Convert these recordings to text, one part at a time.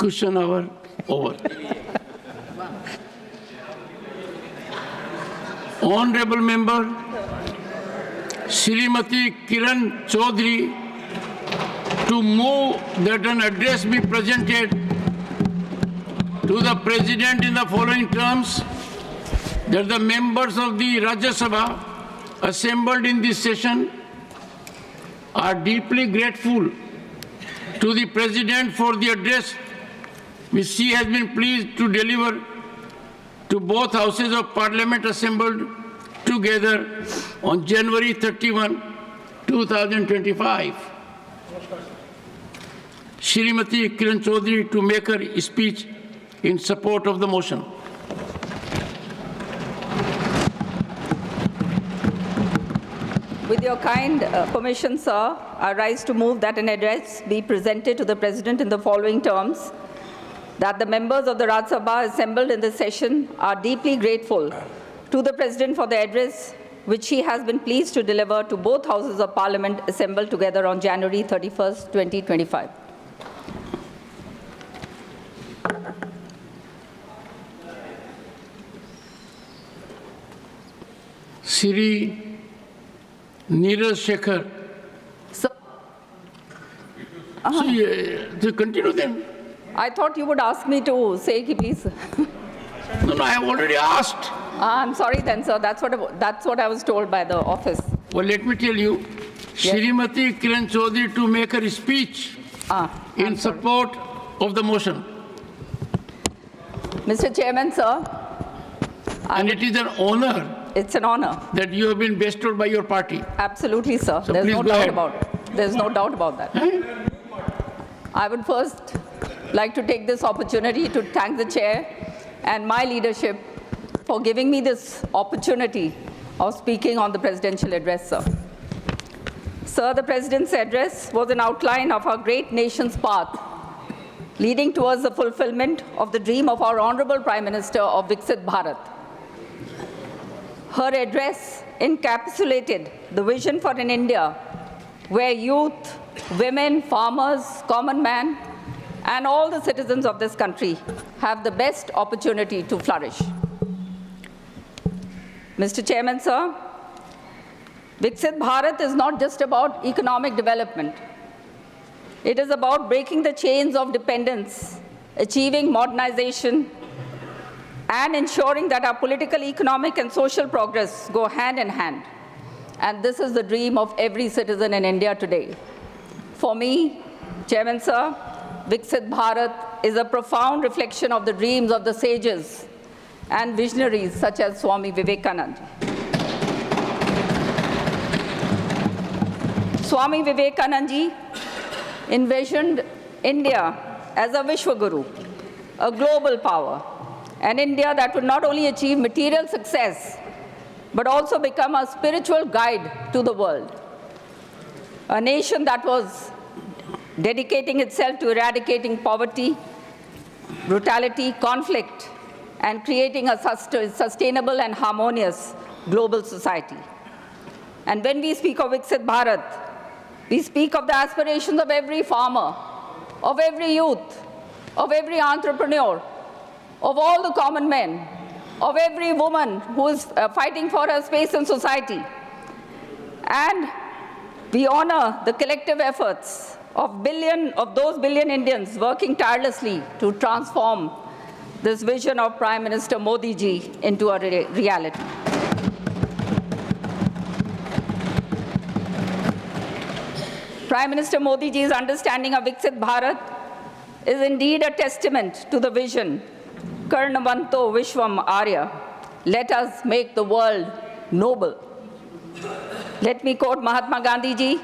Question hour over. Honorable Member Srimati Kiran Chaudhary to move that an address be presented to the President in the following terms: that the members of the Rajya Sabha assembled in this session are deeply grateful to the President for the address which she has been pleased to deliver to both houses of Parliament assembled together on January 31, 2025. Shrimati Kiran Chaudhary to make her speech in support of the motion. With your kind permission, sir, I rise to move that an address be presented to the President in the following terms: that the members of the Rajya Sabha assembled in this session are deeply grateful to the President for the address which he has been pleased to deliver to both houses of Parliament assembled together on January 31st, 2025. Sri Neeraj Shekhar. So, To continue then. I thought you would ask me to say, please. No, I have already asked. I'm sorry then, sir. That's what I was told by the office. Well, let me tell you, Yes. Shrimati Kiran Chaudhary to make her speech in support of the motion. Mr. Chairman, sir, And it is an honor it's an honor. that you have been bestowed by your party. Absolutely, sir. So There's please no go doubt ahead. about it. There's no doubt about that. I would first like to take this opportunity to thank the chair and my leadership for giving me this opportunity of speaking on the presidential address, sir. Sir, the President's address was an outline of our great nation's path leading towards the fulfillment of the dream of our Honorable Prime Minister of Viksit Bharat. Her address encapsulated the vision for an India where youth, women, farmers, common man, and all the citizens of this country have the best opportunity to flourish. Mr. Chairman, sir, Viksit Bharat is not just about economic development. It is about breaking the chains of dependence, achieving modernization, and ensuring that our political, economic, and social progress go hand in hand. And this is the dream of every citizen in India today. For me, Chairman, sir, Viksit Bharat is a profound reflection of the dreams of the sages and visionaries such as Swami Vivekananda. Swami Vivekananda envisioned India as a Vishwaguru, a global power, an India that would not only achieve material success, but also become a spiritual guide to the world. A nation that was dedicating itself to eradicating poverty, brutality, conflict, and creating a sustainable and harmonious global society. And when we speak of Viksit Bharat, we speak of the aspirations of every farmer, of every youth, of every entrepreneur, of all the common men, of every woman who is fighting for her space in society. And we honor the collective efforts of those billion Indians working tirelessly to transform this vision of Prime Minister Modi ji into a reality. Prime Minister Modi ji's understanding of Viksit Bharat is indeed a testament to the vision, Karnavanto Vishwam Arya, let us make the world noble. Let me quote Mahatma Gandhi ji,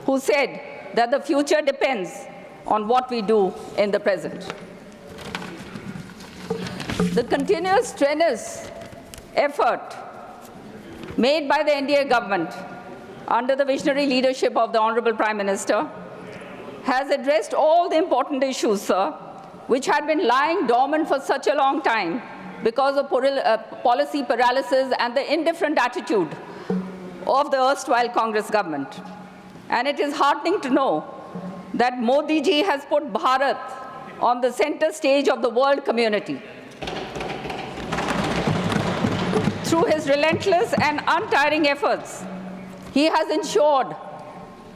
who said that the future depends on what we do in the present. The continuous strenuous effort made by the NDA government under the visionary leadership of the Honorable Prime Minister has addressed all the important issues, sir, which had been lying dormant for such a long time because of policy paralysis and the indifferent attitude of the erstwhile Congress government. And it is heartening to know that Modi ji has put Bharat on the center stage of the world community. Through his relentless and untiring efforts, he has ensured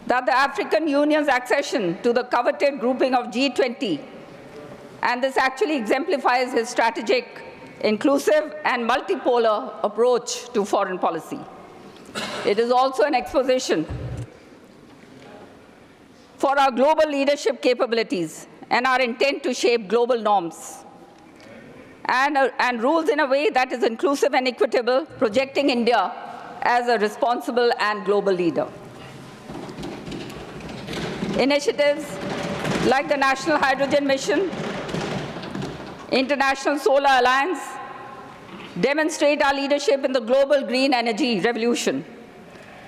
that the African Union's accession to the coveted grouping of G20, and this actually exemplifies his strategic, inclusive, and multipolar approach to foreign policy. It is also an exposition for our global leadership capabilities and our intent to shape global norms and rules in a way that is inclusive and equitable, projecting India as a responsible and global leader. Initiatives like the National Hydrogen Mission, International Solar Alliance, demonstrate our leadership in the global green energy revolution.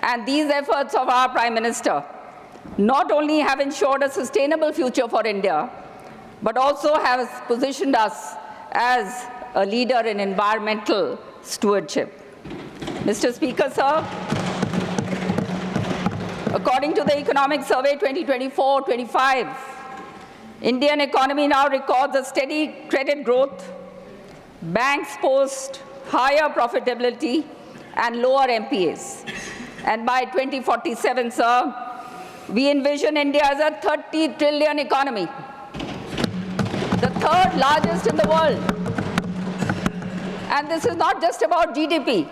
And these efforts of our Prime Minister not only have ensured a sustainable future for India, but also have positioned us as a leader in environmental stewardship. Mr. Speaker, sir, according to the Economic Survey 2024-25, Indian economy now records a steady credit growth, banks post higher profitability and lower NPAs. And by 2047, sir, we envision India as a 30 trillion economy, the third largest in the world. And this is not just about GDP.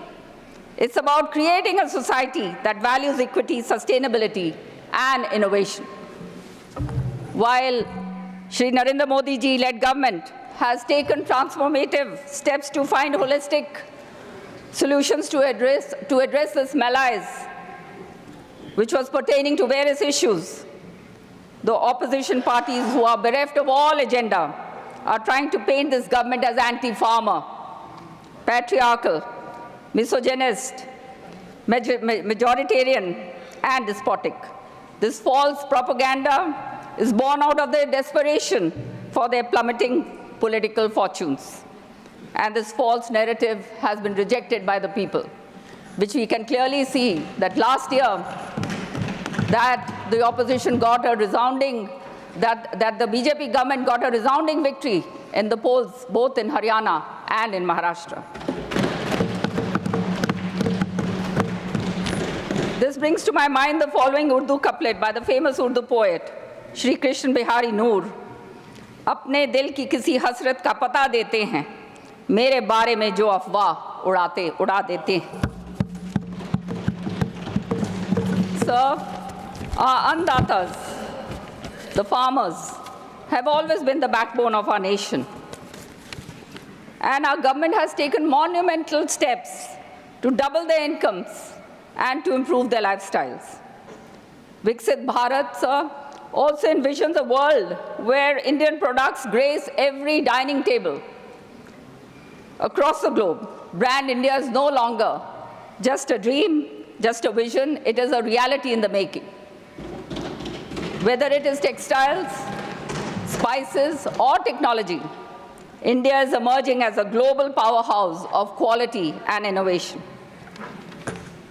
It's about creating a society that values equity, sustainability, and innovation. While Shri Narendra Modi ji-led government has taken transformative steps to find holistic solutions to address this malaise, which was pertaining to various issues, the opposition parties who are bereft of all agenda are trying to paint this government as anti-farmer, patriarchal, misogynist, majoritarian, and despotic. This false propaganda is born out of their desperation for their plummeting political fortunes. And this false narrative has been rejected by the people, which we can clearly see that last year that the opposition got a resounding, that the BJP government got a resounding victory in the polls, both in Haryana and in Maharashtra. This brings to my mind the following Urdu couplet by the famous Urdu poet, Shri Krishna Bihari Noor. अपने दिल की किसी हसरत का पता देते हैं, मेरे बारे में जो अफवाह उड़ा देते हैं. Sir, our andatas, the farmers, have always been the backbone of our nation. And our government has taken monumental steps to double their incomes and to improve their lifestyles. Viksit Bharat, sir, also envisions a world where Indian products grace every dining table across the globe. Brand India is no longer just a dream, just a vision, it is a reality in the making. Whether it is textiles, spices, or technology, India is emerging as a global powerhouse of quality and innovation.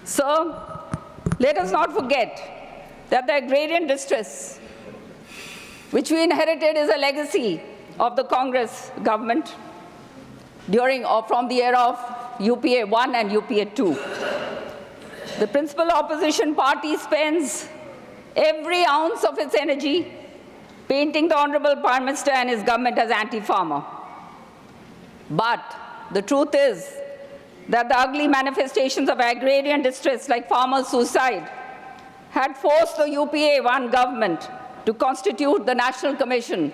So, let us not forget that the agrarian distress, which we inherited, is a legacy of the Congress government during or from the era of UPA 1 and UPA 2. The principal opposition party spends every ounce of its energy painting the Honorable Prime Minister and his government as anti-farmer. But the truth is that the ugly manifestations of agrarian distress like farmers' suicide had forced the UPA 1 government to constitute the National Commission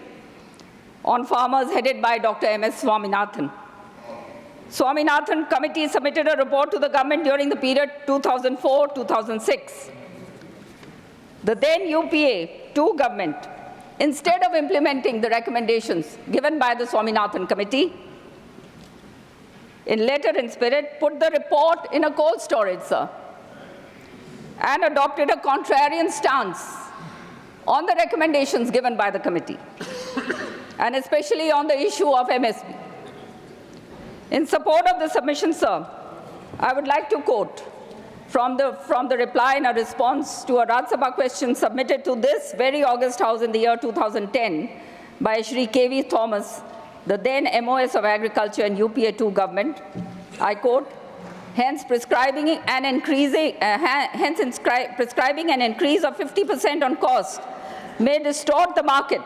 on Farmers headed by Dr. M.S. Swaminathan. Swaminathan Committee submitted a report to the government during the period 2004-2006. The then UPA 2 government, instead of implementing the recommendations given by the Swaminathan Committee, in letter and spirit, put the report in a cold storage, sir, and adopted a contrarian stance on the recommendations given by the committee, and especially on the issue of MSP. In support of the submission, sir, I would like to quote from the reply in a response to a Rajya Sabha question submitted to this very august House in the year 2010 by Shri K.V. Thomas, the then MOS of Agriculture and UPA 2 government. I quote, prescribing an increase of 50% on cost may distort the market.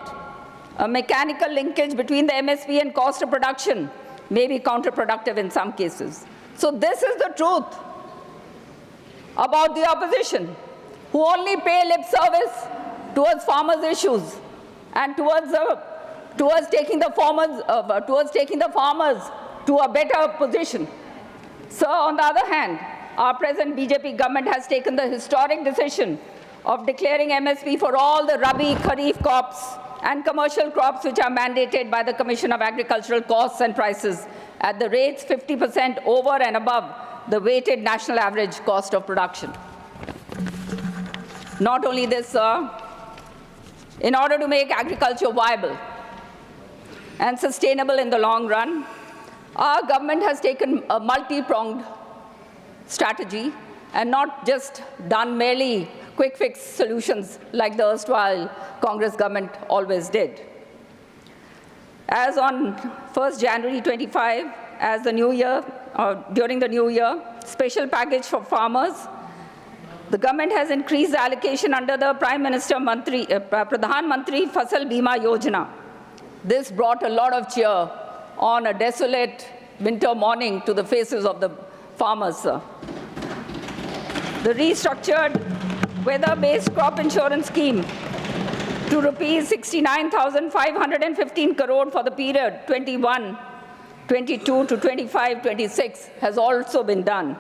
A mechanical linkage between the MSP and cost of production may be counterproductive in some cases. So this is the truth about the opposition, who only pay lip service towards farmers' issues and towards taking the farmers to a better position. So, on the other hand, our present BJP government has taken the historic decision of declaring MSP for all the Rabi, Kharif crops and commercial crops which are mandated by the Commission of Agricultural Costs and Prices at the rates 50% over and above the weighted national average cost of production. Not only this, in order to make agriculture viable and sustainable in the long run, our government has taken a multi-pronged strategy and not just done merely quick fix solutions like the erstwhile Congress government always did. As on 1st January 25, as the new year, during the new year, special package for farmers, the government has increased the allocation under the Prime Minister Pradhan Mantri Fasal Bima Yojana. This brought a lot of cheer on a desolate winter morning to the faces of the farmers. The restructured weather-based crop insurance scheme to rupees 69,515 crore for the period 21-22 to 25-26 has also been done.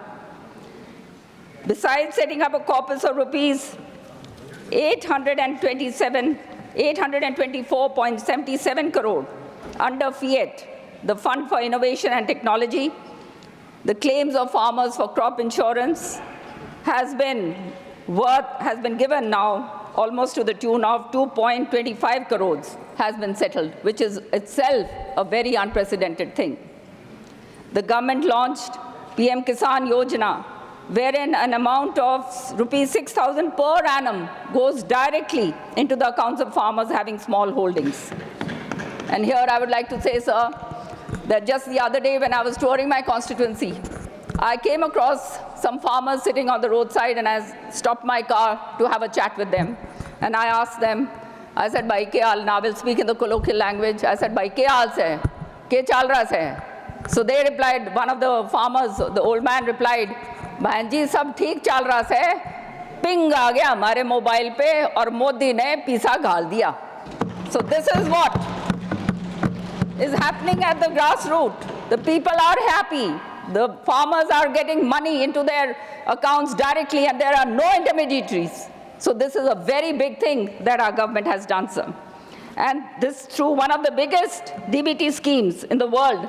Besides setting up a corpus of rupees 824.77 crore under FIAT, the Fund for Innovation and Technology, the claims of farmers for crop insurance has been given now almost to the tune of 2.25 crores has been settled, which is itself a very unprecedented thing. The government launched PM Kisan Yojana, wherein an amount of rupees 6,000 per annum goes directly into the accounts of farmers having small holdings. And here I would like to say, sir, that just the other day when I was touring my constituency, I came across some farmers sitting on the roadside, and I stopped my car to have a chat with them. And I asked them, I said, "Bhai ke haal?" Now I will speak in the colloquial language. I said, "Bhai ke haal se? Ke chal raha se?" So they replied, one of the farmers, the old man replied, "Bhain ji, sab theek chal raha se. Ping aa gaya hamare mobile pe aur Modi ne pisa ghal diya." So this is what is happening at the grassroots. The people are happy. The farmers are getting money into their accounts directly, and there are no intermediaries. So this is a very big thing that our government has done, sir. And this through one of the biggest DBT schemes in the world,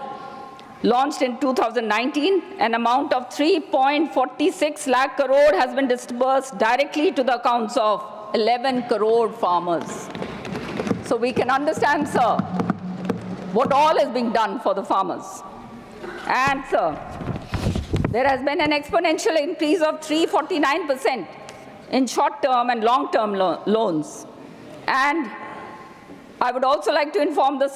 launched in 2019, an amount of 3.46 lakh crore has been disbursed directly to the accounts of 11 crore farmers. So we can understand, sir, what all is being done for the farmers. And, sir, there has been an exponential increase of 349% in short-term and long-term loans. And I would also like to inform the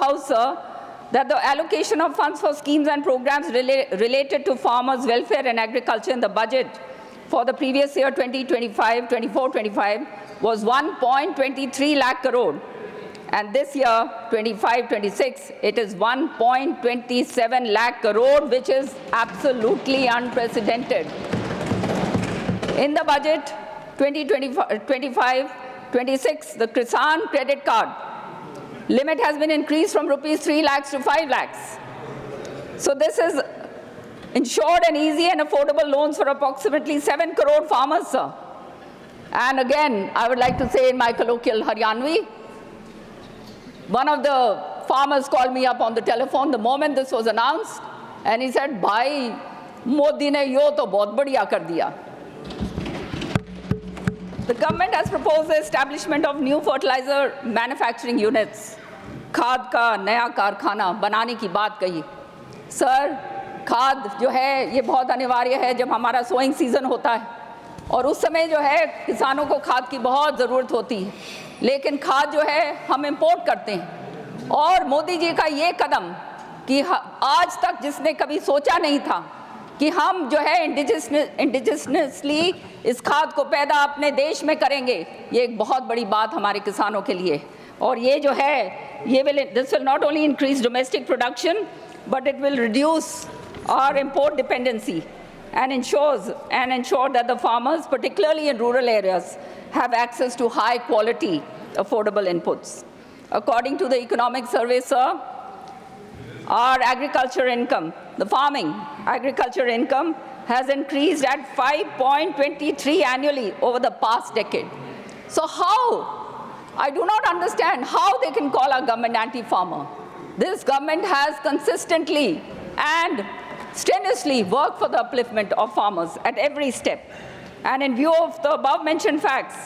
House, sir, that the allocation of funds for schemes and programs related to farmers' welfare and agriculture in the budget for the previous year 24-25 was 1.23 lakh crore. And this year, 25-26, it is 1.27 lakh crore, which is absolutely unprecedented. In the budget 2025-26, the Kisan credit card limit has been increased from rupees 3 lakhs to 5 lakhs. So this is ensured and easy and affordable loans for approximately 7 crore farmers, sir. And again, I would like to say in my colloquial Haryanvi, one of the farmers called me up on the telephone the moment this was announced, and he said, "Bhai, Modi ne yo to bahut badhiya kar diya." The government has proposed the establishment of new fertilizer manufacturing units. खाद का नया कारखाना बनाने की बात कही. Sir, खाद जो है ये बहुत अनिवार्य है जब हमारा सोइंग सीजन होता है, और उस समय जो है किसानों को खाद की बहुत ज़रूरत होती है. लेकिन खाद जो है हम इंपोर्ट करते हैं। और मोदी जी का ये कदम कि आज तक जिसने कभी सोचा नहीं था कि हम जो है इंडिजिनसली इस खाद को पैदा अपने देश में करेंगे, ये एक बहुत बड़ी बात हमारे किसानों के लिए। और ये जो है this will not only increase domestic production, but it will reduce our import dependency and ensure that the farmers, particularly in rural areas, have access to high quality, affordable inputs. According to the economic survey, sir, our agriculture income, the farming agriculture income, has increased at 5.23 annually over the past decade. So I do not understand how they can call our government anti-farmer. This government has consistently and strenuously worked for the upliftment of farmers at every step. And in view of the above-mentioned facts,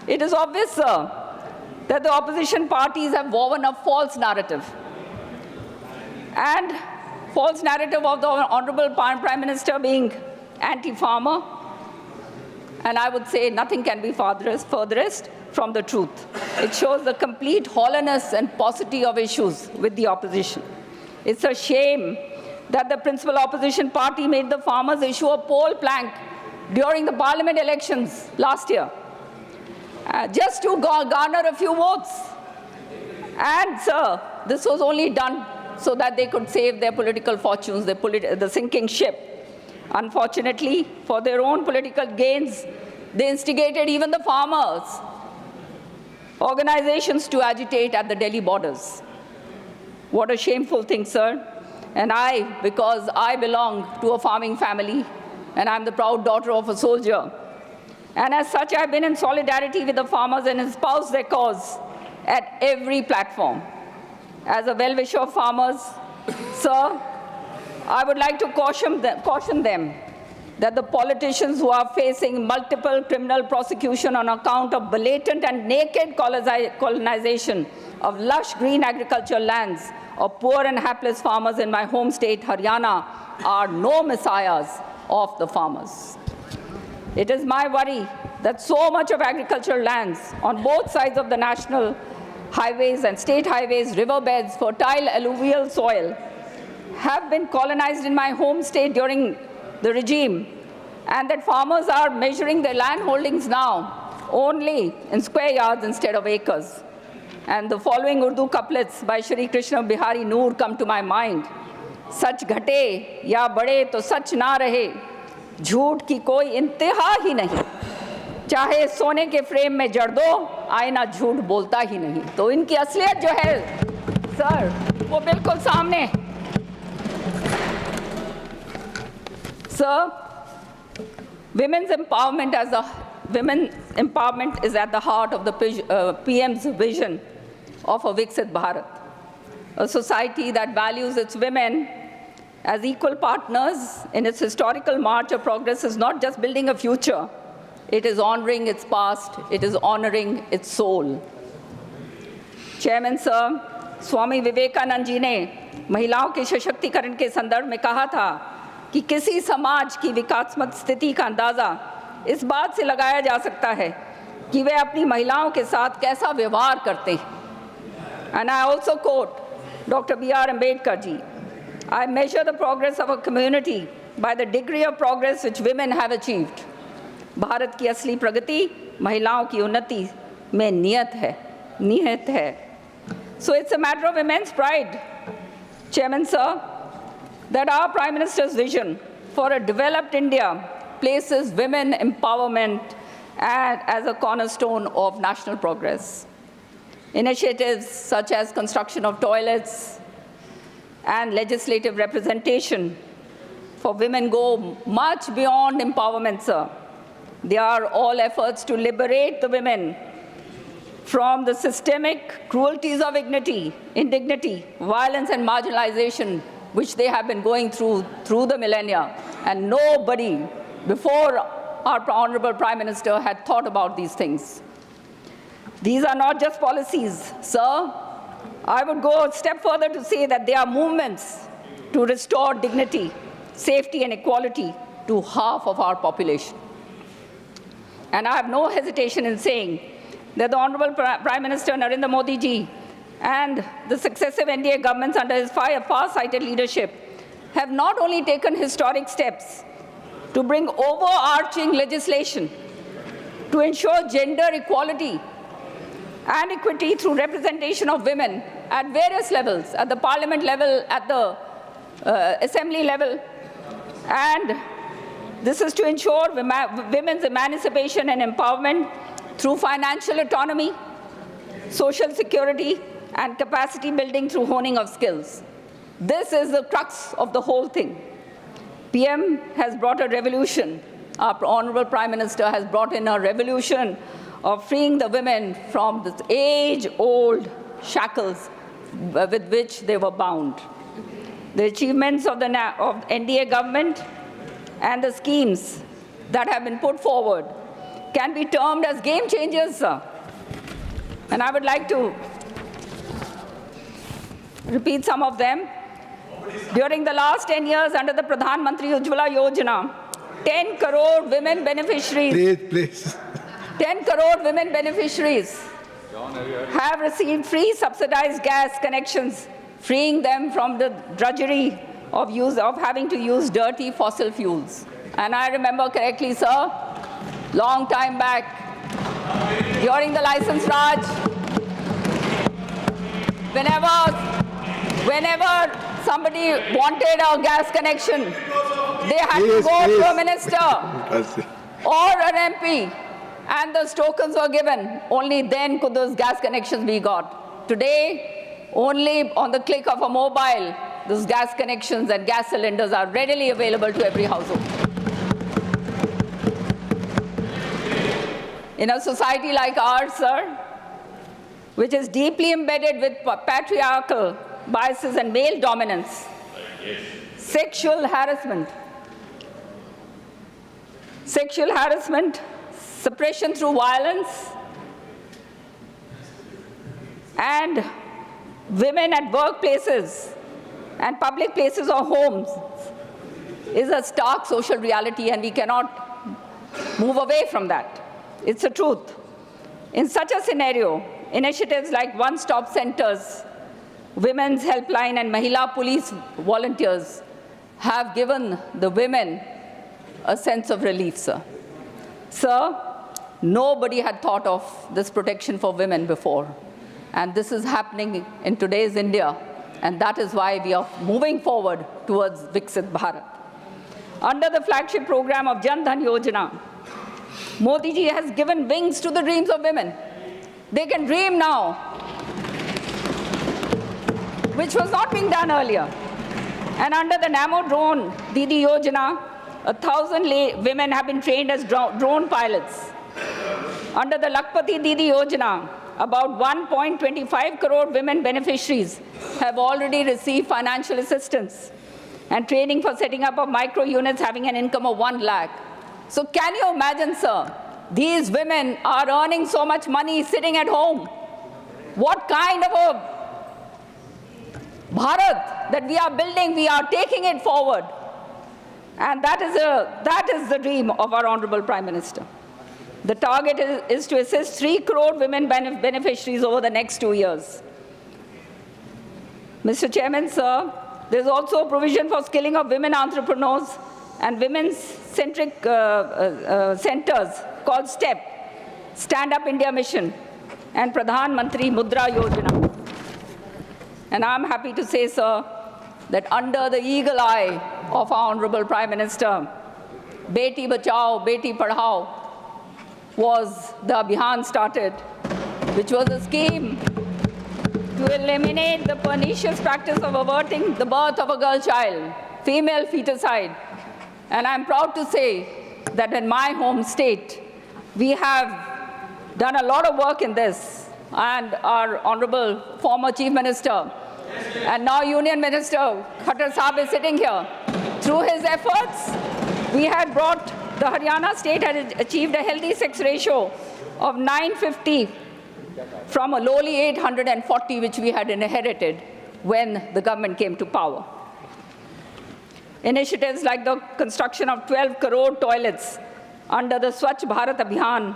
it is obvious, sir, that the opposition parties have woven a false narrative. And false narrative of the Honorable Prime Minister anti-farmer, and I would say nothing can be furthest from the truth. It shows the complete hollowness and paucity of issues with the opposition. It's a shame that the principal opposition party made the farmers issue a poll plank during the parliament elections last year, just to garner a few votes. And, sir, this was only done so that they could save their political fortunes, the sinking ship. Unfortunately, for their own political gains, they instigated even the farmers' organizations to agitate at the Delhi borders. What a shameful thing, sir. And because I belong to a farming family, and I'm the proud daughter of a soldier, and as such, I've been in solidarity with the farmers and espoused their cause at every platform. As a well-wisher of farmers, sir, I would like to caution them that the politicians who are facing multiple criminal prosecution on account of blatant and naked colonization of lush green agricultural lands of poor and hapless farmers in my home state, Haryana, are no messiahs of the farmers. It is my worry that so much of agricultural lands on both sides of the national highways and state highways, riverbeds, fertile alluvial soil, have been colonized in my home state during the regime, and that farmers are measuring their land holdings now only in square yards instead of acres. And the following Urdu couplets by Shri Krishna Bihari Noor come to my mind. Sach ghate ya bade to sach na rahe, झूठ की कोई इंतहा ही नहीं, चाहे सोने के frame में जड़ दो, आईना झूठ बोलता ही नहीं. तो इनकी असलियत जो है सर, वो बिल्कुल सामने. Sir, women's empowerment is at the heart of the PM's vision of a Viksit Bharat, a society that values its women as equal partners in its historical march of progress. Is not just building a future, it is honoring its past, it is honoring its soul. Chairman, sir, Swami Vivekanand ji ने महिलाओं के सशक्तिकरण के संदर्भ में कहा था कि किसी समाज की विकासात्मक स्थिति का अंदाजा इस बात से लगाया जा सकता है कि वे अपनी महिलाओं के साथ कैसा व्यवहार करते हैं. And I also quote Dr. B.R. Ambedkar ji, I measure the progress of a community by the degree of progress which women have achieved. Bharat की असली प्रगति महिलाओं की उन्नति में निहित है. So it's a matter of immense pride, Chairman, sir, that our Prime Minister's vision for a developed India places women empowerment as a cornerstone of national progress. Initiatives such as construction of toilets and legislative representation for women go much beyond empowerment, sir. They are all efforts to liberate the women from the systemic cruelties of indignity, violence, and marginalization which they have been going through the millennia. And nobody before our Honorable Prime Minister had thought about these things. These are not just policies, sir. I would go a step further to say that they are movements to restore dignity, safety, and equality to half of our population. And I have no hesitation in saying that the Honorable Prime Minister Narendra Modi ji and the successive NDA governments under his far-sighted leadership have not only taken historic steps to bring overarching legislation to ensure gender equality and equity through representation of women at various levels, at the parliament level, at the assembly level, and this is to ensure women's emancipation and empowerment through financial autonomy, social security, and capacity building through honing of skills. This is the crux of the whole thing. PM has brought a revolution. Our Honorable Prime Minister has brought in a revolution of freeing the women from this age-old shackles with which they were bound. The achievements of the NDA government and the schemes that have been put forward can be termed as game changers, sir. And I would like to repeat some of them. During the last 10 years under the Pradhan Mantri Ujjwala Yojana, 10 crore women beneficiaries. Please. 10 crore women beneficiaries have received free subsidized gas connections, freeing them from the drudgery of having to use dirty fossil fuels. And I remember correctly, sir, long time back, during the license Raj, whenever somebody wanted a gas connection, they had to go to a minister or an MP, and those tokens were given. Only then could those gas connections be got. Today, only on the click of a mobile, those gas connections and gas cylinders are readily available to every household. In a society like ours, sir, which is deeply embedded with patriarchal biases and male dominance, sexual harassment, suppression through violence, and women at workplaces and public places or homes is a stark social reality, and we cannot move away from that. It's the truth. In such a scenario, initiatives like one-stop centers, Women's Helpline, and Mahila Police volunteers have given the women a sense of relief, sir. Sir, nobody had thought of this protection for women before. And this is happening in today's India. And that is why we are moving forward towards Viksit Bharat. Under the flagship program of Jan Dhan Yojana, Modi ji has given wings to the dreams of women. They can dream now, which was not being done earlier. And under the Namo Drone Didi Yojana, 1,000 women have been trained as drone pilots. Under the Lakpati Didi Yojana, about 1.25 crore women beneficiaries have already received financial assistance and training for setting up of micro units having an income of 1 lakh. So can you imagine, sir, these women are earning so much money sitting at home. What kind of a Bharat that we are building, we are taking it forward. And that is the dream of our Honorable Prime Minister. The target is to assist 3 crore women beneficiaries over the next 2 years. Mr. Chairman, sir, there's also a provision for skilling of women entrepreneurs and women-centric centers called STEP, Stand Up India Mission, and Pradhan Mantri Mudra Yojana. And I'm happy to say, sir, that under the eagle eye of our Honorable Prime Minister, Beti Bachao, Beti Padhao was the Abhiyan started, which was a scheme to eliminate the pernicious practice of averting the birth of a girl child, female feticide. And I'm proud to say that in my home state, we have done a lot of work in this. And our Honorable former Chief Minister and now Union Minister Khattar Saab is sitting here. Through his efforts, we had brought, the Haryana state had achieved a healthy sex ratio of 950 from a lowly 840, which we had inherited when the government came to power. Initiatives like the construction of 12 crore toilets under the Swachh Bharat Abhiyan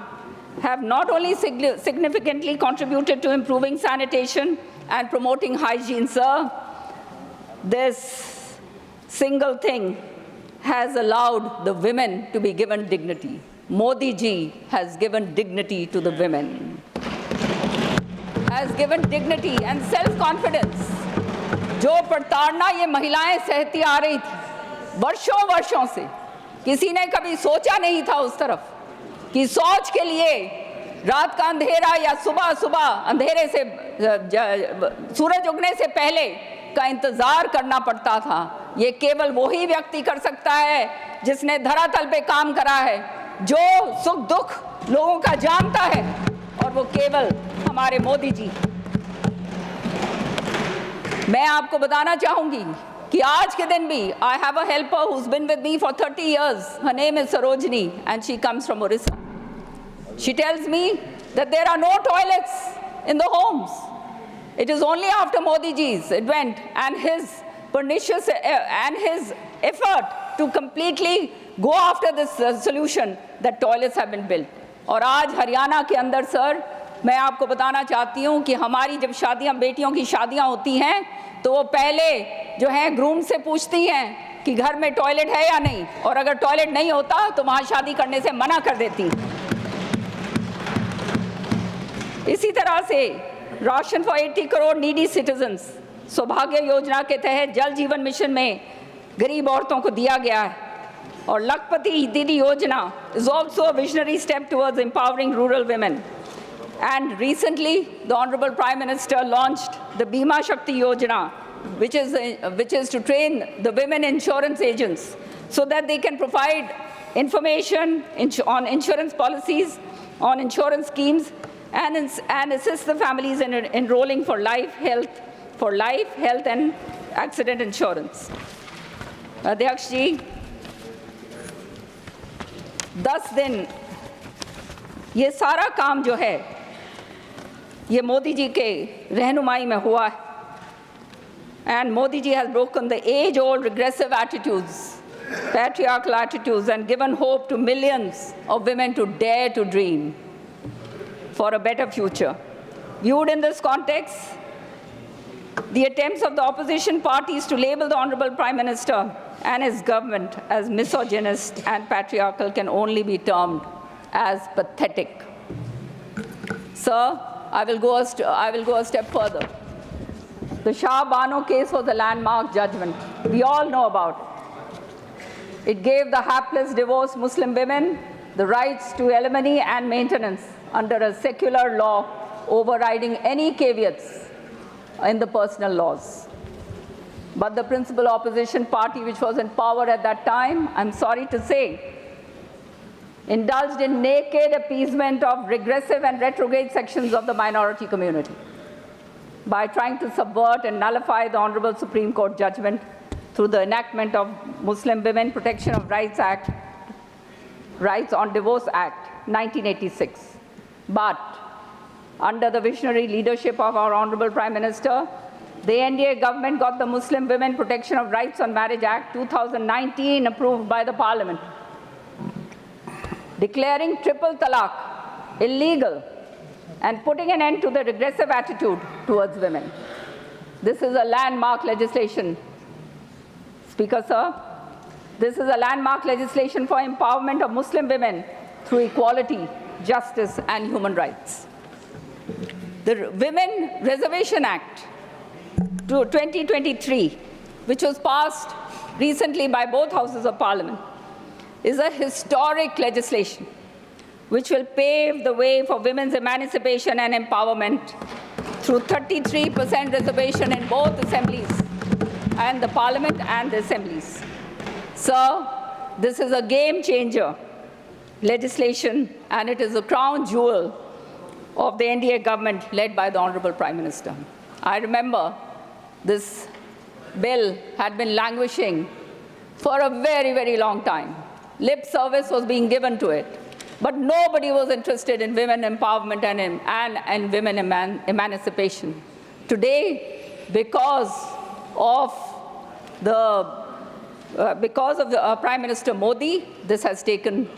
have not only significantly contributed to improving sanitation and promoting hygiene, sir, this single thing has allowed the women to be given dignity. Modi ji has given dignity to the women, has given dignity and self-confidence. जो प्रताड़ना ये महिलाएं सहती आ रही थी वर्षों वर्षों से, किसी ने कभी सोचा नहीं था उस तरफ कि सोच के लिए रात का अंधेरा या सुबह सुबह अंधेरे से सूरज उगने से पहले का इंतजार करना पड़ता था। ये केवल वही व्यक्ति कर सकता है जिसने धरातल पे काम करा है, जो सुख दुख लोगों का जानता है, और वो केवल हमारे मोदी जी। मैं आपको बताना चाहूंगी कि आज के दिन भी I have a helper who's been with me for 30 years. Her name is Sarojini and she comes from Orissa. She tells me that there are no toilets in the homes. It is only after Modi ji's advent and his pernicious and his effort to completely go after this solution that toilets have been built. और आज हरियाणा के अंदर sir, मैं आपको बताना चाहती हूँ कि हमारी जब शादियाँ, बेटियों की शादियाँ होती हैं, तो वो पहले जो है ग्रूम से पूछती हैं कि घर में टॉयलेट है या नहीं, और अगर टॉयलेट नहीं होता तो वहाँ शादी करने से मना कर देती। इसी तरह से ration for 80 crore needy citizens सौभाग्य योजना के तहत जल जीवन मिशन में गरीब औरतों को दिया गया है, और लखपति दीदी योजना is also a visionary step towards empowering rural women. And recently, the Honorable Prime Minister launched the Bima Shakti Yojana, which is to train the women insurance agents so that they can provide information on insurance policies, on insurance schemes, and assist the families in enrolling for life, health, and accident insurance. अध्यक्ष जी, 10 दिन ये सारा काम जो है ये मोदी जी के रहनुमाई में हुआ है, and Modi ji has broken the age-old regressive attitudes, patriarchal attitudes, and given hope to millions of women to dare to dream for a better future. Viewed in this context, the attempts of the opposition parties to label the Honorable Prime Minister and his government as misogynist and patriarchal can only be termed as pathetic. Sir, I will go a step further. The Shah Bano case was a landmark judgment. We all know about it. It gave the hapless divorced Muslim women the rights to alimony and maintenance under a secular law overriding any caveats in the personal laws. But the principal opposition party, which was in power at that time, I'm sorry to say, indulged in naked appeasement of regressive and retrograde sections of the minority community by trying to subvert and nullify the Honorable Supreme Court judgment through the enactment of Muslim Women Protection of Rights Act, Rights on Divorce Act, 1986. But under the visionary leadership of our Honorable Prime Minister, the NDA government got the Muslim Women Protection of Rights on Marriage Act 2019 approved by the Parliament, declaring triple talaq illegal and putting an end to the regressive attitude towards women. This is a landmark legislation. Speaker, sir, this is a landmark legislation for empowerment of Muslim women through equality, justice, and human rights. The Women Reservation Act 2023, which was passed recently by both houses of Parliament, is a historic legislation which will pave the way for women's emancipation and empowerment through 33% reservation in both assemblies, and the Parliament and the assemblies. Sir, this is a game changer legislation, and it is a crown jewel of the NDA government led by the Honorable Prime Minister. I remember this bill had been languishing for a very, very long time. Lip service was being given to it, but nobody was interested in women empowerment and women emancipation. Today, because of the Prime Minister Modi, this has taken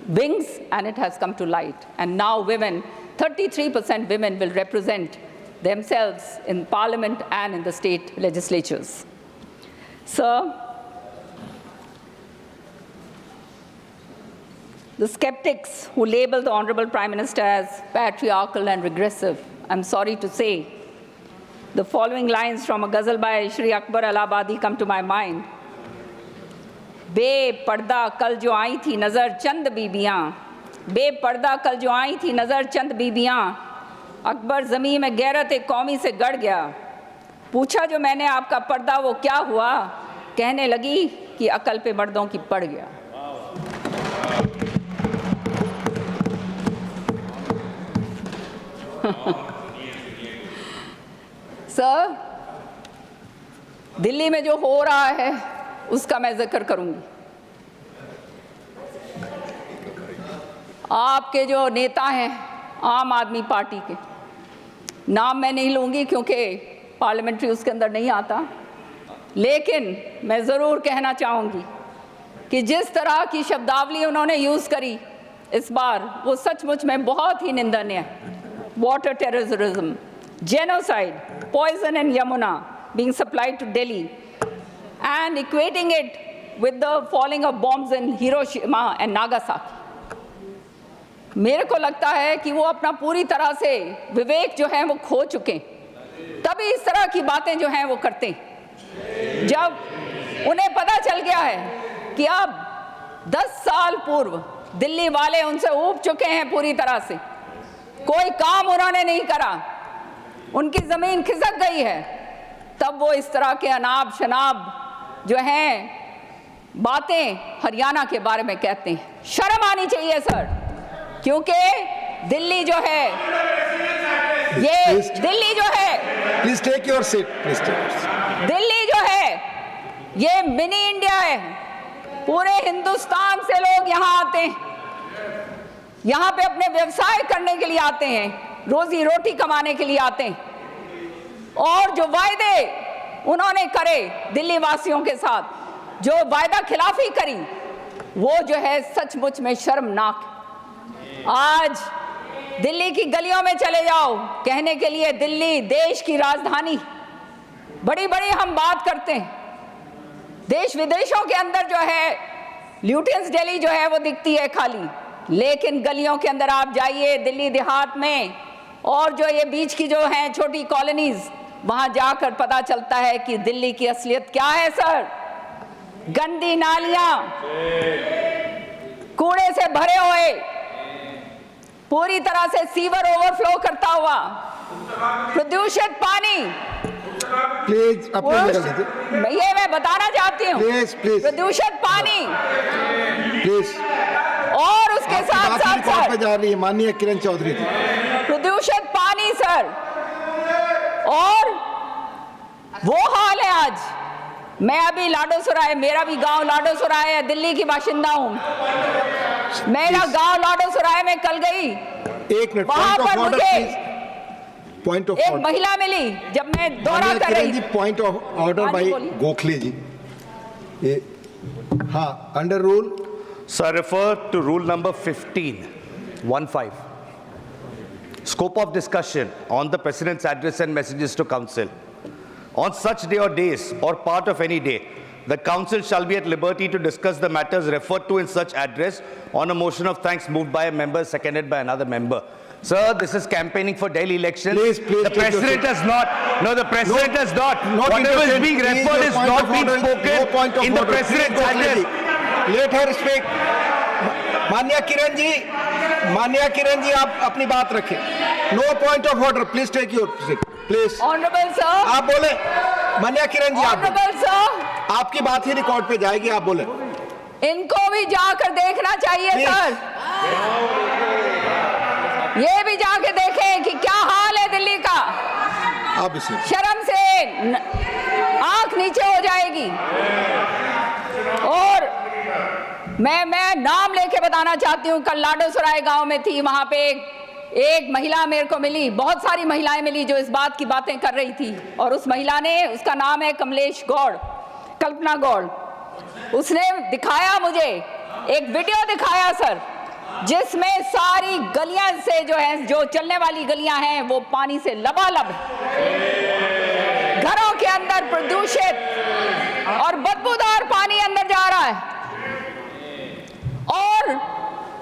wings, and it has come to light. And now women, 33% women will represent themselves in parliament and in the state legislatures. Sir, the skeptics who label the Honorable Prime Minister as patriarchal and regressive, I'm sorry to say, the following lines from a ghazal by Shri Akbar Allahabadi come to my mind. बेपर्दा कल जो आई थी नज़र चंद बीबियाँ, बेपर्दा कल जो आई थी नज़र चंद बीबियाँ, अकबर ज़मीं में गैरत कौमी से गड़ गया। पूछा जो मैंने आपका पर्दा वो क्या हुआ, कहने लगी कि अकल पे मर्दों की पड़ गया। सर, दिल्ली में जो हो रहा है उसका मैं जिक्र करूंगी। आपके जो नेता हैं आम आदमी पार्टी के, नाम मैं नहीं लूंगी क्योंकि पार्लियामेंट्री उसके अंदर नहीं आता, लेकिन मैं ज़रूर कहना चाहूँगी कि जिस तरह की शब्दावली उन्होंने यूज़ करी इस बार, वो सचमुच में बहुत ही निंदनीय है। Water terrorism, genocide, poison in Yamuna being supplied to Delhi, and equating it with the falling of bombs in Hiroshima and Nagasaki. मेरे को लगता है कि वो अपना पूरी तरह से विवेक जो है वो खो चुके, तभी इस तरह की बातें जो हैं वो करते हैं। जब उन्हें पता चल गया है कि अब 10 साल पूर्व दिल्ली वाले उनसे ऊब चुके हैं पूरी तरह से, कोई काम उन्होंने नहीं करा, उनकी ज़मीन खिसक गई है, तब वो इस तरह के अनाब शनाब जो हैं बातें हरियाणा के बारे में कहते हैं। शर्म आनी चाहिए सर, क्योंकि दिल्ली जो है, ये दिल्ली जो है, please take your seat, please take, Delhi जो है ये मिनी इंडिया है। पूरे हिंदुस्तान से लोग यहाँ आते हैं, यहाँ पे अपने व्यवसाय करने के लिए आते हैं, रोजी रोटी कमाने के लिए आते हैं, और जो वायदे उन्होंने करे दिल्ली वासियों के साथ, जो वायदा खिलाफी करी, वो जो है सचमुच में शर्मनाक। आज दिल्ली की गलियों में चले जाओ, कहने के लिए दिल्ली देश की राजधानी, बड़ी बड़ी हम बात करते हैं, देश विदेशों के अंदर जो है ल्यूटियंस दिल्ली जो है वो दिखती है खाली, लेकिन गलियों के अंदर आप जाइए दिल्ली देहात में, और जो ये बीच की जो हैं छोटी कॉलोनीज, वहां जाकर पता चलता है कि दिल्ली की असलियत क्या है सर। गंदी नालियां, कूड़े से भरे हुए, पूरी तरह से सीवर ओवरफ्लो करता हुआ, प्रदूषित पानी, प्लीज अपनी जगह लीजिए, ये मैं बताना चाहती हूँ, प्लीज प्रदूषित पानी, प्लीज, और उसके साथ साथ सर जा रही है माननीय किरण चौधरी जी, प्रदूषित पानी सर, और वो हाल है आज। मैं अभी लाडोसराय, मेरा भी गांव लाडोसराय है, दिल्ली की बाशिंदा हूँ, मेरा गांव लाडोसराय में कल गई, एक मिनट, वहां पर मुझे पॉइंट ऑफ एक ऑर्डर, महिला मिली जब मैं दौरा कर रही थी। पॉइंट ऑफ ऑर्डर भाई गोखले जी, हाँ, under rule. So I refer to rule number 15, 15. Scope of discussion on the President's address and messages to Council. On such day or days or part of any day, the Council shall be at liberty to discuss the matters referred to in such address on a motion of thanks moved by a member, seconded by another member. Sir, this is campaigning for Delhi elections. Please, the President has not. No, the President has not. Whatever is being referred is not being spoken in the President's address. Let her speak. माननीय किरण जी आप अपनी बात रखें। No point of order, please take your seat, please. Honourable sir, आप बोले, माननीय किरण जी, आप honourable sir, आपकी बात ही रिकॉर्ड पे जाएगी, आप बोले। इनको भी जाकर देखना चाहिए सर, ये भी जाके देखें कि क्या हाल है दिल्ली का। आप इसे शर्म से आंख नीचे हो जाएगी। और मैं नाम लेके बताना चाहती हूँ, कल लाडोसराय गांव में थी, वहां पे एक महिला मेरे को मिली, बहुत सारी महिलाएं मिली जो इस बात की बातें कर रही थी, और उस महिला ने, उसका नाम है कमलेश गौड़, कल्पना गौड़, उसने दिखाया मुझे एक वीडियो दिखाया सर, जिसमें सारी गलियां से जो है, जो चलने वाली गलियां हैं, वो पानी से लबालब है। घरों के अंदर प्रदूषित और बदबूदार पानी अंदर जा रहा है। और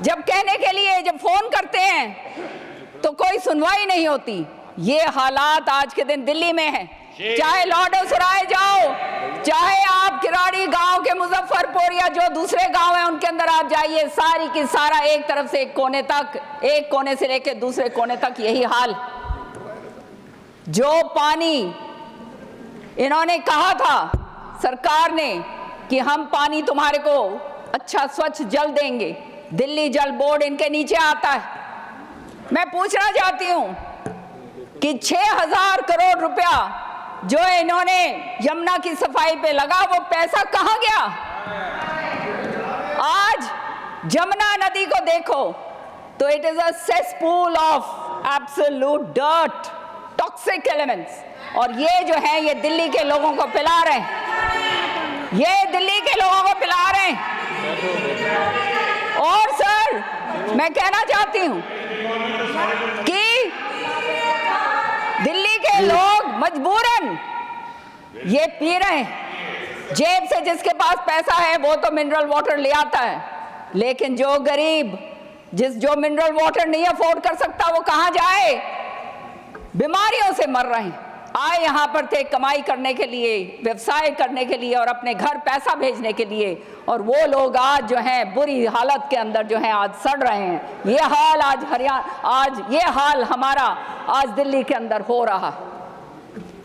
जब कहने के लिए जब फोन करते हैं तो कोई सुनवाई नहीं होती। ये हालात आज के दिन दिल्ली में है। चाहे लौडोसराय जाओ, चाहे आप किराड़ी गांव के मुजफ्फरपुर या जो दूसरे गांव हैं उनके अंदर आप जाइए, सारी की सारा एक तरफ से एक कोने तक, एक कोने से लेकर दूसरे कोने तक यही हाल। जो पानी इन्होंने कहा था सरकार ने कि हम पानी तुम्हारे को अच्छा स्वच्छ जल देंगे, दिल्ली जल बोर्ड इनके नीचे आता है। मैं पूछना चाहती हूं कि 6000 करोड़ रुपया जो इन्होंने यमुना की सफाई पे लगा, वो पैसा कहां गया? आज जमुना नदी को देखो तो it is a cesspool of absolute dirt, toxic elements. और ये जो है ये दिल्ली के लोगों को पिला रहे हैं, ये दिल्ली के लोगों को पिला रहे हैं। और सर मैं कहना चाहती हूं कि दिल्ली के लोग मजबूरन ये पी रहे हैं। जेब से जिसके पास पैसा है वो तो मिनरल वाटर ले आता है, लेकिन जो गरीब जो मिनरल वाटर नहीं अफोर्ड कर सकता वो कहां जाए? बीमारियों से मर रहे हैं। आए यहाँ पर थे कमाई करने के लिए, व्यवसाय करने के लिए और अपने घर पैसा भेजने के लिए, और वो लोग आज जो हैं बुरी हालत के अंदर जो हैं आज सड़ रहे हैं। ये हाल आज हरियाणा, आज ये हाल हमारा आज दिल्ली के अंदर हो रहा।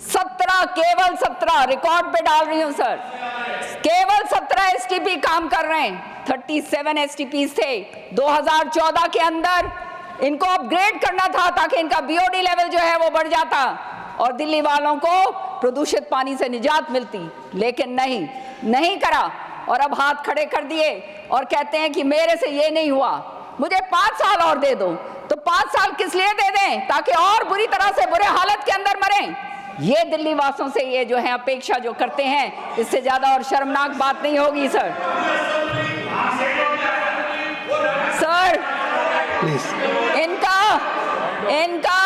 17 केवल 17 रिकॉर्ड पे डाल रही हूं सर, केवल 17 एसटीपी काम कर रहे हैं। 37 एसटीपी थे 2014 के अंदर। इनको अपग्रेड करना था ताकि इनका बीओडी लेवल जो है वो बढ़ जाता और दिल्ली वालों को प्रदूषित पानी से निजात मिलती, लेकिन नहीं करा। और अब हाथ खड़े कर दिए और कहते हैं कि मेरे से ये नहीं हुआ, मुझे 5 साल और दे दो। तो 5 साल किस लिए दे दें? ताकि और बुरी तरह से बुरे हालत के अंदर मरें। ये दिल्ली वासियों से ये जो है अपेक्षा जो करते हैं, इससे ज्यादा और शर्मनाक बात नहीं होगी सर। सर इनका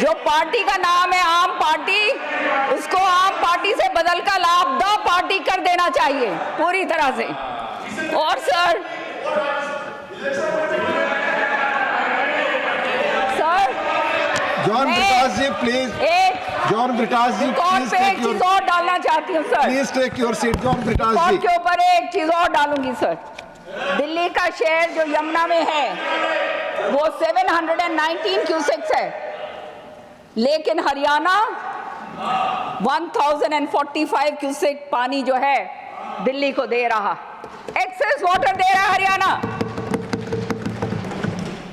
जो पार्टी का नाम है आम पार्टी, उसको आम पार्टी से बदलकर लापता पार्टी कर देना चाहिए पूरी तरह से। और sir John Brittas ji please, John Brittas ji please एक चीज और डालना चाहती हूँ sir, please take your seat. John Brittas ji के ऊपर एक चीज और डालूंगी सर। दिल्ली का शेयर जो यमुना में है वो 719 क्यूसेक्स है, लेकिन हरियाणा 1045 क्यूसेक पानी जो है दिल्ली को दे रहा, एक्सेस वाटर दे रहा है हरियाणा।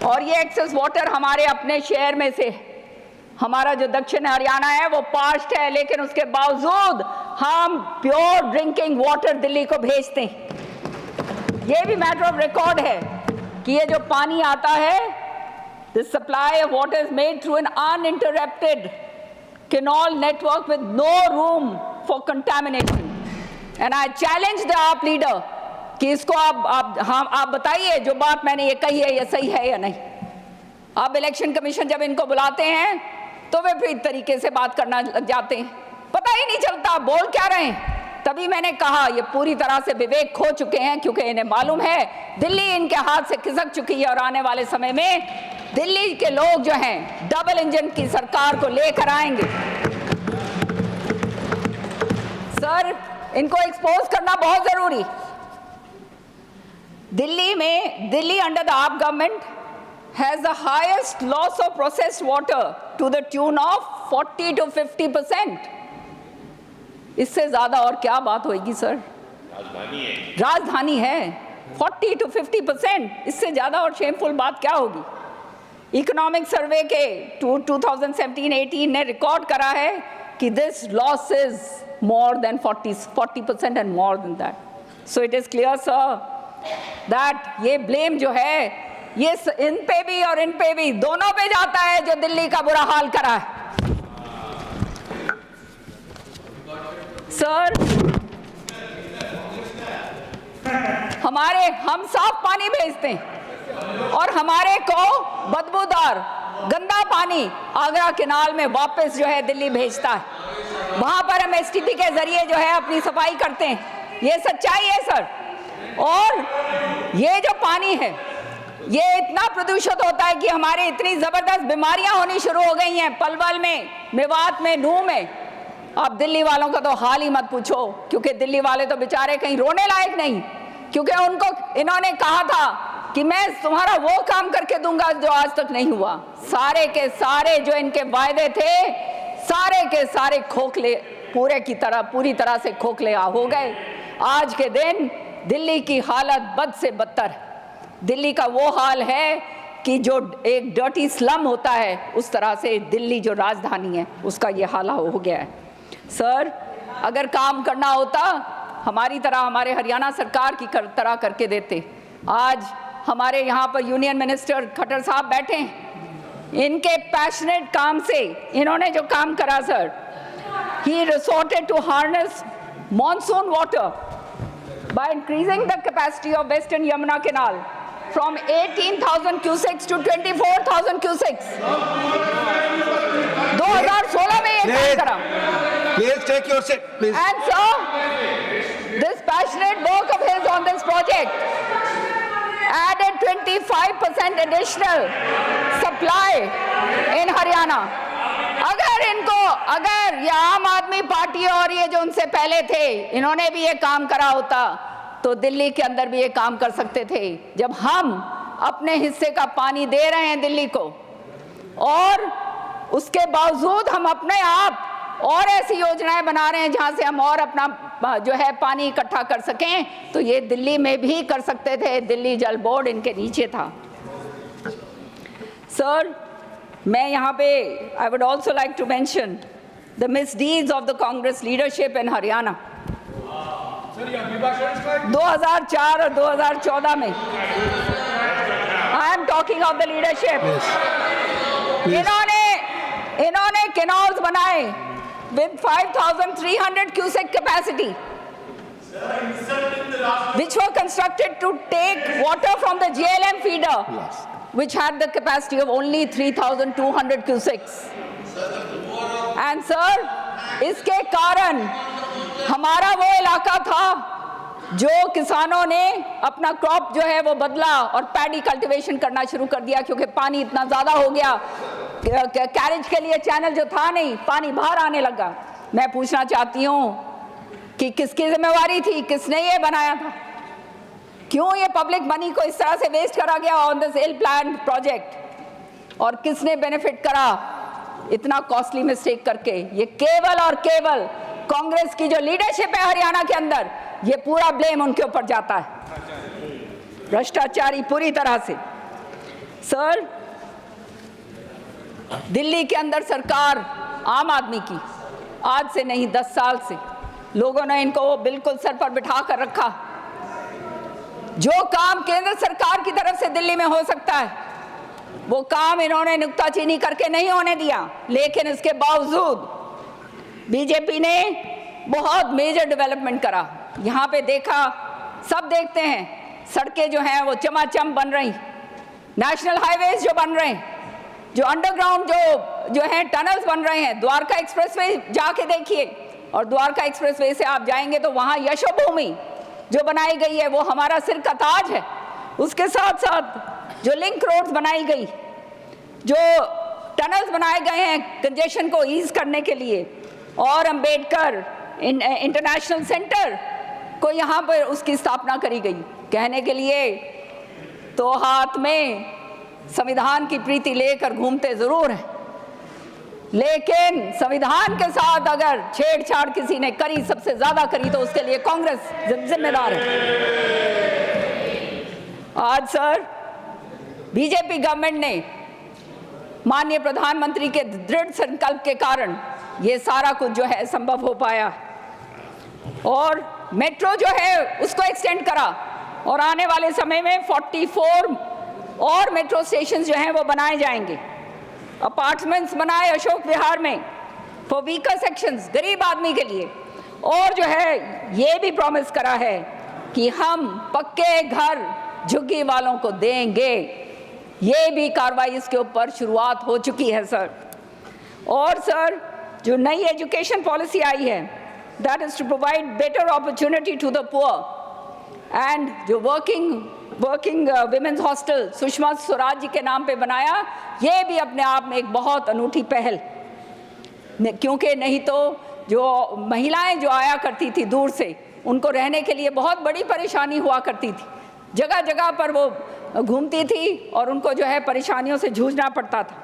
और ये एक्सेस वाटर हमारे अपने शहर में से, हमारा जो दक्षिण हरियाणा है वो पार्श्ड है, लेकिन उसके बावजूद हम प्योर ड्रिंकिंग वाटर दिल्ली को भेजते हैं। ये भी मैटर ऑफ रिकॉर्ड है कि ये जो पानी आता है, the supply of water is made through an uninterrupted canal network with no room for contamination. And I challenge the AAP leader कि इसको आप बताइए जो बात मैंने ये कही है ये सही है या नहीं। आप इलेक्शन कमीशन जब इनको बुलाते हैं तो वे फिर तरीके से बात करना लग जाते हैं, पता ही नहीं चलता बोल क्या रहे हैं। तभी मैंने कहा ये पूरी तरह से विवेक खो चुके हैं, क्योंकि इन्हें मालूम है दिल्ली इनके हाथ से खिसक चुकी है और आने वाले समय में दिल्ली के लोग जो हैं डबल इंजन की सरकार को लेकर आएंगे। सर इनको एक्सपोज करना बहुत जरूरी। Delhi under the AAP government has the highest loss of processed water to the tune of 40 to 50%। इससे ज्यादा और क्या बात होगी सर? राजधानी है 40 to 50%, इससे ज्यादा और शेमफुल बात क्या होगी? इकोनॉमिक सर्वे के 2017-18 ने रिकॉर्ड करा है कि this loss is more than 40% and more than that. So it is clear sir that ये ब्लेम जो है ये इन पे भी और इन पे भी दोनों पे जाता है जो दिल्ली का बुरा हाल करा है। सर हम साफ पानी भेजते हैं, और हमारे को बदबूदार गंदा पानी आगरा केनाल में वापस जो है दिल्ली भेजता है। वहां पर हम एसटीपी के जरिए जो है अपनी सफाई करते हैं। ये सच्चाई है सर। और ये जो पानी है ये इतना प्रदूषित होता है कि हमारे इतनी जबरदस्त बीमारियां होनी शुरू हो गई हैं, पलवल में, मेवात में, नूह में। अब दिल्ली वालों का तो हाल ही मत पूछो, क्योंकि दिल्ली वाले तो बेचारे कहीं रोने लायक नहीं, क्योंकि उनको इन्होंने कहा था कि मैं तुम्हारा वो काम करके दूंगा जो आज तक नहीं हुआ। सारे के सारे जो इनके वायदे थे, सारे के सारे खोखले पूरी तरह से खोखले हो गए। आज के दिन दिल्ली की हालत बद से बदतर है। दिल्ली का वो हाल है कि जो एक डर्टी स्लम होता है उस तरह से दिल्ली जो राजधानी है उसका ये हाल हो गया है। सर, अगर काम करना होता हमारी तरह, हमारे हरियाणा सरकार की तरह करके देते। आज हमारे यहाँ पर यूनियन मिनिस्टर खट्टर साहब बैठे हैं, इनके पैशनेट काम से इन्होंने जो काम करा sir, he resorted to harness monsoon water by increasing the capacity of Western Yamuna Canal from 18,000 cusecs to 24,000 cusecs. 2016 में ये काम करा। Please take your seat, please. And so, this passionate work of his on this project added 25% additional supply in Haryana. अगर ये आम आदमी party और ये जो उनसे पहले थे इन्होंने भी ये काम करा होता तो दिल्ली के अंदर भी ये काम कर सकते थे। जब हम अपने हिस्से का पानी दे रहे हैं दिल्ली को और उसके बावजूद हम अपने आप और ऐसी योजनाएं बना रहे हैं जहां से हम और अपना जो है पानी इकट्ठा कर सकें, तो ये दिल्ली में भी कर सकते थे। दिल्ली जल बोर्ड इनके नीचे था। सर, मैं यहाँ पे I would also like to mention the misdeeds of the Congress leadership in Haryana. 2004 और 2014 में I am talking of the leadership. इन्होंने कैनाल्स बनाए with 5,300 cubic capacity, which were constructed to take water from the JLM feeder, which had the capacity of only 3,200 cubics. And sir, इसके कारण हमारा वो इलाका था जो किसानों ने अपना क्रॉप जो है वो बदला और पैडी कल्टीवेशन करना शुरू कर दिया, क्योंकि पानी इतना ज़्यादा हो गया, कैरेज के लिए चैनल जो था नहीं, पानी बाहर आने लगा। मैं पूछना चाहती हूँ कि किसकी जिम्मेवारी थी, किसने ये बनाया था, क्यों ये पब्लिक मनी को इस तरह से वेस्ट करा गया on this ill planned project, और किसने बेनिफिट करा इतना कॉस्टली मिस्टेक करके? ये केवल और केवल कांग्रेस की जो लीडरशिप है हरियाणा के अंदर, ये पूरा ब्लेम उनके ऊपर जाता है, भ्रष्टाचारी पूरी तरह से। सर, दिल्ली के अंदर सरकार आम आदमी की आज से नहीं 10 साल से लोगों ने इनको बिल्कुल सर पर बिठा कर रखा। जो काम केंद्र सरकार की तरफ से दिल्ली में हो सकता है वो काम इन्होंने नुक्ताचीनी करके नहीं होने दिया, लेकिन इसके बावजूद बीजेपी ने बहुत मेजर डेवलपमेंट करा। यहाँ पे देखा, सब देखते हैं, सड़कें जो हैं वो चमाचम बन रही, नेशनल हाईवेज जो बन रहे हैं, जो अंडरग्राउंड जो है टनल्स बन रहे हैं। द्वारका एक्सप्रेसवे जाके देखिए, और द्वारका एक्सप्रेसवे से आप जाएंगे तो वहाँ यशोभूमि जो बनाई गई है वो हमारा सिर का ताज है। उसके साथ साथ जो लिंक रोड्स बनाई गई, जो टनल्स बनाए गए हैं कंजेशन को ईज करने के लिए, और अंबेडकर इंटरनेशनल सेंटर को यहाँ पर उसकी स्थापना करी गई। कहने के लिए तो हाथ में संविधान की प्रीति लेकर घूमते जरूर हैं, लेकिन संविधान के साथ अगर छेड़छाड़ किसी ने करी, सबसे ज्यादा करी, तो उसके लिए कांग्रेस जिम्मेदार है। आज सर, बीजेपी गवर्नमेंट ने माननीय प्रधानमंत्री के दृढ़ संकल्प के कारण ये सारा कुछ जो है संभव हो पाया, और मेट्रो जो है उसको एक्सटेंड करा, और आने वाले समय में 44 और मेट्रो स्टेशन जो हैं वो बनाए जाएंगे। अपार्टमेंट्स बनाए अशोक विहार में फॉर वीकर सेक्शंस, गरीब आदमी के लिए, और जो है ये भी प्रॉमिस करा है कि हम पक्के घर झुग्गी वालों को देंगे। ये भी कार्रवाई इसके ऊपर शुरुआत हो चुकी है सर। और सर, जो नई एजुकेशन पॉलिसी आई है, that is to provide better opportunity to the poor, and जो working women's hostel Sushma Swaraj ji के नाम पे बनाया, ये भी अपने आप में एक बहुत अनूठी पहल, क्योंकि नहीं तो जो महिलाएं जो आया करती थी दूर से, उनको रहने के लिए बहुत बड़ी परेशानी हुआ करती थी। जगह जगह पर वो घूमती थी और उनको जो है परेशानियों से जूझना पड़ता था।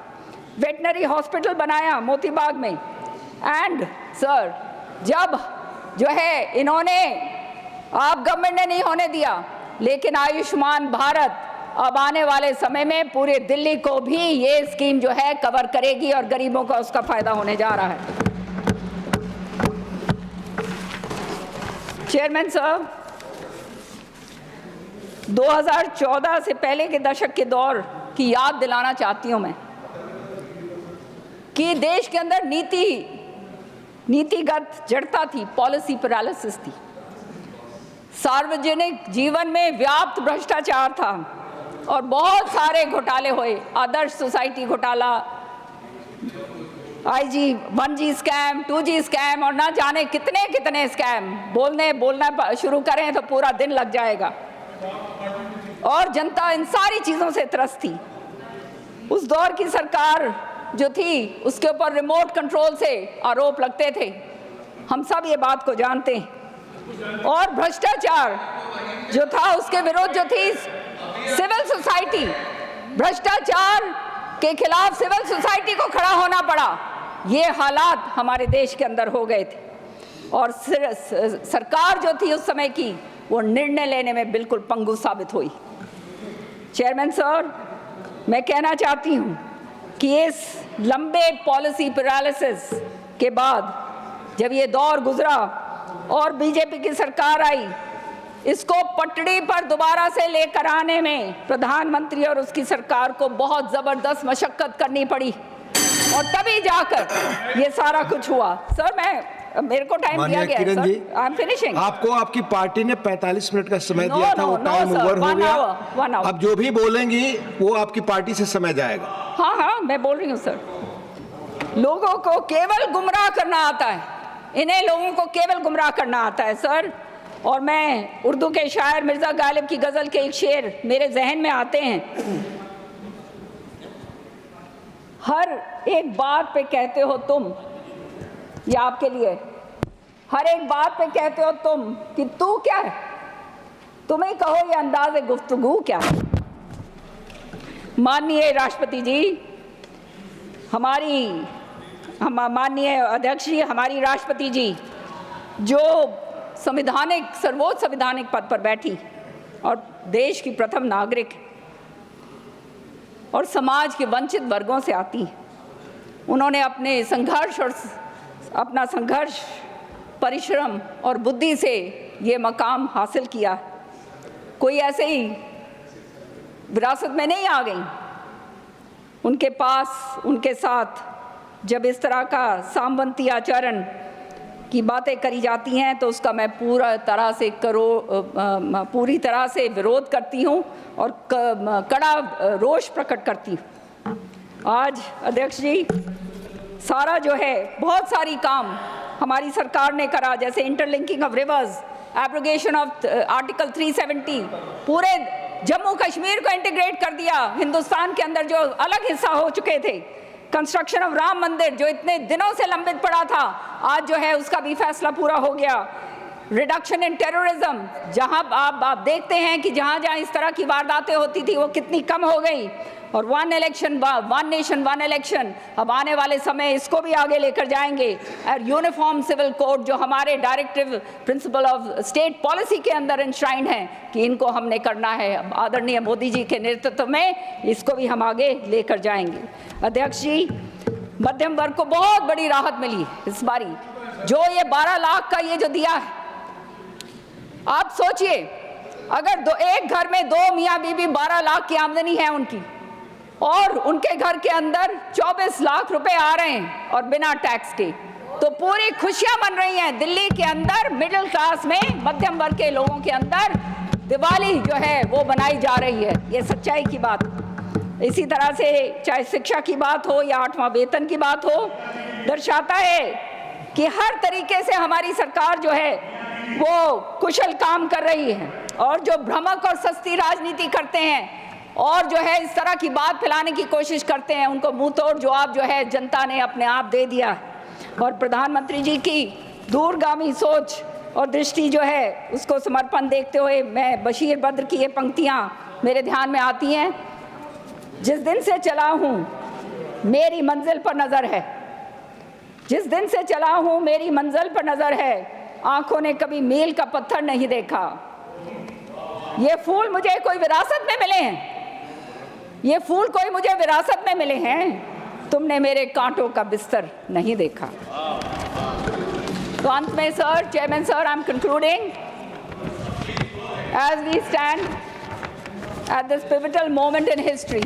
वेटनरी हॉस्पिटल बनाया मोतीबाग में। एंड सर, जब जो है इन्होंने, आप गवर्नमेंट ने नहीं होने दिया, लेकिन आयुष्मान भारत अब आने वाले समय में पूरे दिल्ली को भी ये स्कीम जो है कवर करेगी और गरीबों का उसका फायदा होने जा रहा है। चेयरमैन साहब, 2014 से पहले के दशक के दौर की याद दिलाना चाहती हूं मैं कि देश के अंदर नीतिगत जड़ता थी, पॉलिसी पैरालिसिस थी, सार्वजनिक जीवन में व्याप्त भ्रष्टाचार था और बहुत सारे घोटाले हुए। आदर्श सोसाइटी घोटाला, IG 1G scam, 2G scam और ना जाने कितने कितने स्कैम। बोलना शुरू करें तो पूरा दिन लग जाएगा। और जनता इन सारी चीज़ों से त्रस्त थी। उस दौर की सरकार जो थी, उसके ऊपर रिमोट कंट्रोल से आरोप लगते थे, हम सब ये बात को जानते हैं। और भ्रष्टाचार जो था, उसके विरोध जो थी सिविल सोसाइटी, भ्रष्टाचार के खिलाफ सिविल सोसाइटी को खड़ा होना पड़ा। ये हालात हमारे देश के अंदर हो गए थे और सरकार जो थी उस समय की, वो निर्णय लेने में बिल्कुल पंगु साबित हुई। चेयरमैन सर, मैं कहना चाहती हूँ कि इस लंबे पॉलिसी पैरालिसिस के बाद जब ये दौर गुजरा और बीजेपी की सरकार आई, इसको पटड़ी पर दोबारा से लेकर आने में प्रधानमंत्री और उसकी सरकार को बहुत जबरदस्त मशक्कत करनी पड़ी और तभी जाकर ये सारा कुछ हुआ। सर, मेरे को टाइम दिया गया है, सर। I am finishing. आपको आपकी पार्टी ने 45 मिनट का समय दिया था, वो टाइम ओवर हो गया। अब जो भी बोलेंगी वो आपकी पार्टी से समय जाएगा। हाँ, मैं बोल रही हूँ सर। लोगों को केवल गुमराह करना आता है, इन्हें लोगों को केवल गुमराह करना आता है सर। और मैं उर्दू के शायर मिर्ज़ा गालिब की गज़ल के एक शेर मेरे जहन में आते हैं। हर एक बात पे कहते हो तुम, ये आपके लिए, हर एक बात पे कहते हो तुम कि तू क्या है, तुम्हें कहो ये अंदाज़े गुफ्तगू क्या है। माननीय राष्ट्रपति जी, माननीय अध्यक्ष जी, हमारी राष्ट्रपति जी जो सर्वोच्च संवैधानिक पद पर बैठी और देश की प्रथम नागरिक और समाज के वंचित वर्गों से आती, उन्होंने अपना संघर्ष, परिश्रम और बुद्धि से ये मकाम हासिल किया। कोई ऐसे ही विरासत में नहीं आ गई। उनके पास, उनके साथ जब इस तरह का सामंती आचरण की बातें करी जाती हैं तो उसका मैं पूरी तरह से विरोध करती हूं और कड़ा रोष प्रकट करती हूं। आज अध्यक्ष जी, सारा जो है, बहुत सारी काम हमारी सरकार ने करा, जैसे interlinking of reverse, abrogation of article 370, पूरे जम्मू कश्मीर को इंटीग्रेट कर दिया हिंदुस्तान के अंदर जो अलग हिस्सा हो चुके थे। कंस्ट्रक्शन ऑफ राम मंदिर जो इतने दिनों से लंबित पड़ा था, आज जो है उसका भी फैसला पूरा हो गया। रिडक्शन इन टेररिज्म, जहां आप देखते हैं कि जहां जहां इस तरह की वारदातें होती थी वो कितनी कम हो गई। और वन नेशन वन इलेक्शन, अब आने वाले समय इसको भी आगे लेकर जाएंगे। और यूनिफॉर्म सिविल कोड जो हमारे directive principle of state policy के अंदर इंश्राइंड हैं कि इनको हमने करना है, आदरणीय मोदी जी के नेतृत्व में इसको भी हम आगे लेकर जाएंगे। अध्यक्ष जी, मध्यम वर्ग को बहुत बड़ी राहत मिली इस बारी, जो ये 12 लाख का ये जो दिया है। आप सोचिए, अगर एक घर में 2 मियाँ बीबी 12 लाख की आमदनी है उनकी, और उनके घर के अंदर 24 लाख रुपए आ रहे हैं और बिना टैक्स के, तो पूरी खुशियां बन रही हैं दिल्ली के अंदर। मिडिल क्लास में, मध्यम वर्ग के लोगों के अंदर दिवाली जो है वो बनाई जा रही है। ये सच्चाई की बात। इसी तरह से चाहे शिक्षा की बात हो या 8वां वेतन की बात हो, दर्शाता है कि हर तरीके से हमारी सरकार जो है वो कुशल काम कर रही है। और जो भ्रमक और सस्ती राजनीति करते हैं और जो है इस तरह की बात फैलाने की कोशिश करते हैं, उनको मुंह तोड़ जवाब जो है जनता ने अपने आप दे दिया है। और प्रधानमंत्री जी की दूरगामी सोच और दृष्टि जो है उसको समर्पण देखते हुए मैं बशीर बद्र की ये पंक्तियाँ मेरे ध्यान में आती हैं। जिस दिन से चला हूँ मेरी मंजिल पर नज़र है, जिस दिन से चला हूँ मेरी मंजिल पर नज़र है, आंखों ने कभी मील का पत्थर नहीं देखा। ये फूल मुझे कोई विरासत में मिले हैं, ये फूल कोई मुझे विरासत में मिले हैं, तुमने मेरे कांटों का बिस्तर नहीं देखा। तो अंत में sir, chairman sir, I am concluding. As we stand at this pivotal moment in history,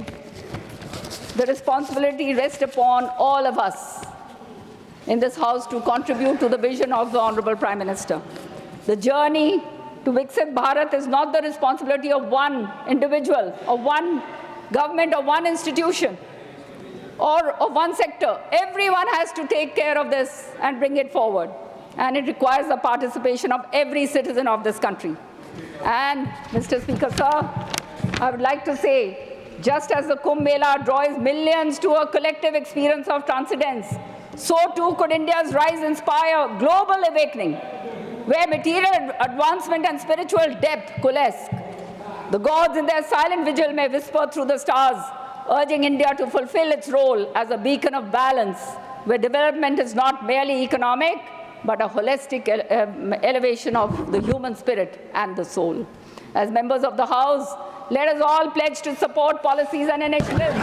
the responsibility rests upon all of us in this House to contribute to the vision of the Honorable Prime Minister. The journey to Viksit Bharat is not the responsibility of one individual, of one government, or one institution, or of one sector. Everyone has to take care of this and bring it forward. And it requires the participation of every citizen of this country. And, Mr. Speaker, sir, I would like to say, just as the Kumbh Mela draws millions to a collective experience of transcendence, so too could India's rise inspire global awakening, where material advancement and spiritual depth coalesce. The gods in their silent vigil may whisper through the stars, urging India to fulfill its role as a beacon of balance, where development is not merely economic, but a holistic elevation of the human spirit and the soul. As members of the House, let us all pledge to support policies and initiatives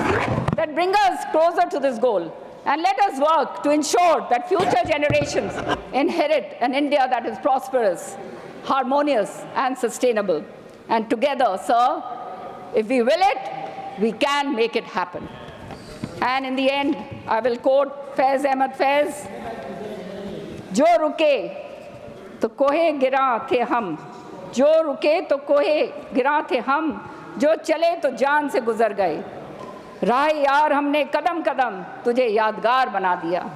that bring us closer to this goal. And let us work to ensure that future generations inherit an India that is prosperous, harmonious, and sustainable. And together, sir, if we will it, we can make it happen. And in the end, I will quote Faiz Ahmad Faiz, जो रुके तो कोहे गिरा थे हम, जो रुके तो कोहे गिरा थे हम, जो चले तो जान से गुजर गए, राह यार हमने कदम कदम तुझे यादगार बना दिया.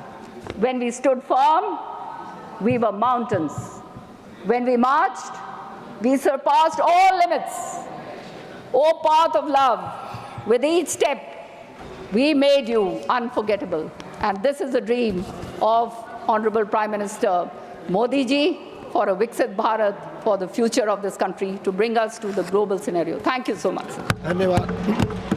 When we stood firm, we were mountains. When we marched, we surpassed all limits. O path of love, with each step, we made you unforgettable. And this is the dream of Honorable Prime Minister Modi ji for a Viksit Bharat, for the future of this country, to bring us to the global scenario. Thank you so much. धन्यवाद.